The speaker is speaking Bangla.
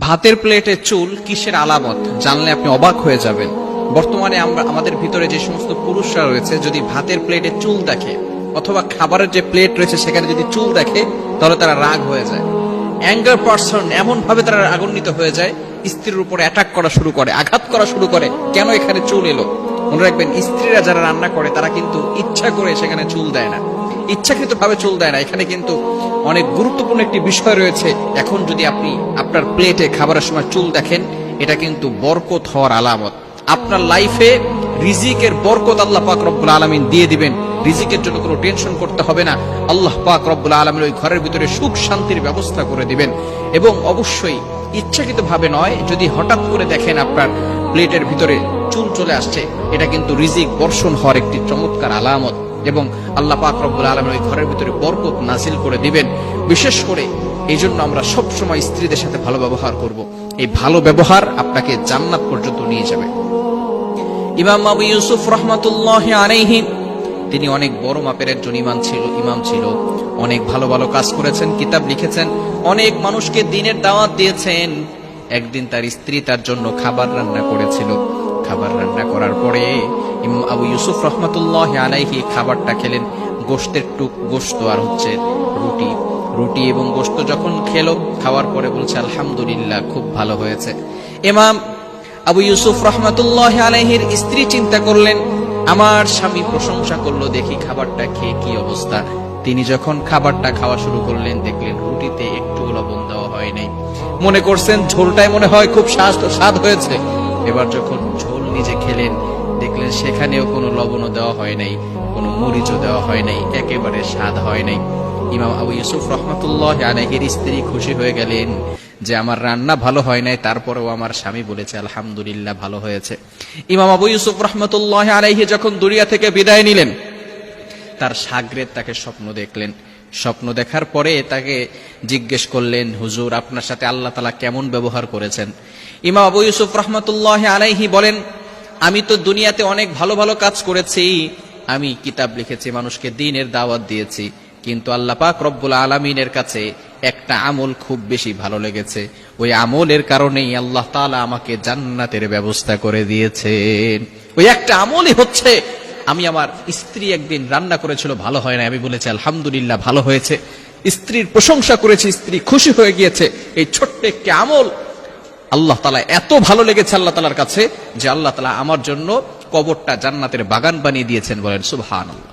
ভাতের প্লেটে চুল কিসের আলামত জানলে আপনি অবাক হয়ে যাবেন। বর্তমানে আমাদের ভিতরে যে সমস্ত পুরুষরা রয়েছে, যদি ভাতের প্লেটে চুল দেখে অথবা খাবারের যে প্লেট রয়েছে সেখানে যদি চুল দেখে, তাহলে তারা রাগ হয়ে যায়। অ্যাঙ্গার পারসন, এমন ভাবে তারা রাগান্বিত হয়ে যায়, স্ত্রীর উপরে অ্যাটাক করা শুরু করে, আঘাত করা শুরু করে। কেন এখানে চুল এলো? মনে রাখবেন, স্ত্রীরা যারা রান্না করে তারা কিন্তু ইচ্ছা করে সেখানে চুল দেয় না, ইচ্ছাকৃত ভাবে চুল দেয় না। এখানে কিন্তু অনেক গুরুত্বপূর্ণ একটি বিষয় রয়েছে। এখন যদি আপনি আপনার প্লেটে খাবারের সময় চুল দেখেন, এটা কিন্তু বরকত হওয়ার আলামত। আপনার লাইফে রিজিকের বরকত আল্লাহ পাক রব্বুল আলামিন দিয়ে দিবেন। রিজিকের জন্য কোনো টেনশন করতে হবে না। আল্লাহ পাক রব্বুল আলামিন ওই ঘরের ভিতরে সুখ শান্তির ব্যবস্থা করে দিবেন। এবং অবশ্যই ইচ্ছাকৃত ভাবে নয়, যদি হঠাৎ করে দেখেন আপনার প্লেটের ভিতরে চুল চলে আসছে, এটা কিন্তু রিজিক বর্ষণ হওয়ার একটি চমৎকার আলামত। এবং আল্লাহ পাক রব্বুল আলামিন ওই ঘরের ভিতরে বরকত নাজিল করে দিবেন। বিশেষ করে এই জন্য আমরা সব সময় স্ত্রীদের সাথে ভালো ব্যবহার করব। এই ভালো ব্যবহার আপনাকে জান্নাত পর্যন্ত নিয়ে যাবে। ইমাম আবু ইউসুফ রাহমাতুল্লাহি আলাইহি, তিনি অনেক বড় মাপের একজন ইমাম ছিল। অনেক ভালো ভালো কাজ করেছেন, কিতাব লিখেছেন, অনেক মানুষকে দ্বীনের দাওয়াত দিয়েছেন। একদিন তার স্ত্রী তার জন্য খাবার রান্না করেছিল। খাবার রান্না করার পরে ইমাম আবু ইউসুফ রাহমাতুল্লাহি আলাইহি খাবারটা খেলেন। গোশত আর হচ্ছে রুটি এবং গোশত যখন খেলো, খাওয়ার পরে বলছে আলহামদুলিল্লাহ, খুব ভালো হয়েছে। ইমাম আবু ইউসুফ রাহমাতুল্লাহি আলাইহির স্ত্রী চিন্তা করলেন, আমার স্বামী প্রশংসা করলো, দেখি খাবারটা খেয়ে কি অবস্থা। তিনি যখন খাবারটা খাওয়া শুরু করলেন, দেখলেন রুটিতে একটু লবণ দেওয়া হয় নাই। মনে করছেন ঝোলটাই মনে হয় খুব স্বাদ হয়েছে। এবার যখন ঝোল নিজে খেলেন, দেখলেন সেখানেও কোনো লবণও দেওয়া হয় নাই, কোনো মরিচও দেওয়া হয় নাই, একেবারে স্বাদ হয় নাই। ইমাম আবু ইউসুফ রাহমাতুল্লাহি আলাইহির স্ত্রী খুশি হয়ে গেলেন যে আমার রান্না ভালো হয় নাই, তারপরেও আমার স্বামী বলেছে আলহামদুলিল্লাহ, ভালো হয়েছে। ইমাম আবু ইউসুফ রাহমাতুল্লাহি আলাইহি যখন দুনিয়া থেকে বিদায় নিলেন, তার শাগরেদ তাকে স্বপ্ন দেখলেন। স্বপ্ন দেখার পরে তাকে জিজ্ঞেস করলেন, হুজুর, আপনার সাথে আল্লাহ তাআলা কেমন ব্যবহার করেছেন? ইমাম আবু ইউসুফ রাহমাতুল্লাহি আলাইহি বলেন, আমি তো দুনিয়াতে অনেক ভালো ভালো কাজ করেছি, আমি কিতাব লিখেছি, মানুষকে দ্বীনের দাওয়াত দিয়েছি, কিন্তু আল্লাহ পাক রব্বুল আলামিনের কাছে একটা আমল খুব বেশি ভালো লেগেছে। ওই আমলের কারণেই আল্লাহ তাআলা আমাকে জান্নাতের ব্যবস্থা করে দিয়েছেন। ওই একটা আমলই হচ্ছে, আমি আমার স্ত্রী একদিন রান্না করেছিল, ভালো হয় না, আমি বলেছি আলহামদুলিল্লাহ, ভালো হয়েছে। স্ত্রীর প্রশংসা করেছি, স্ত্রী খুশি হয়ে গিয়েছে। এই ছোট্ট একটি আমল আল্লাহ তাআলা এত ভালো লেগেছে আল্লাহ তাআলার কাছে যে আল্লাহ তাআলা আমার জন্য কবরটা জান্নাতের বাগান বানিয়ে দিয়েছেন। বলেন সুবহানাল্লাহ।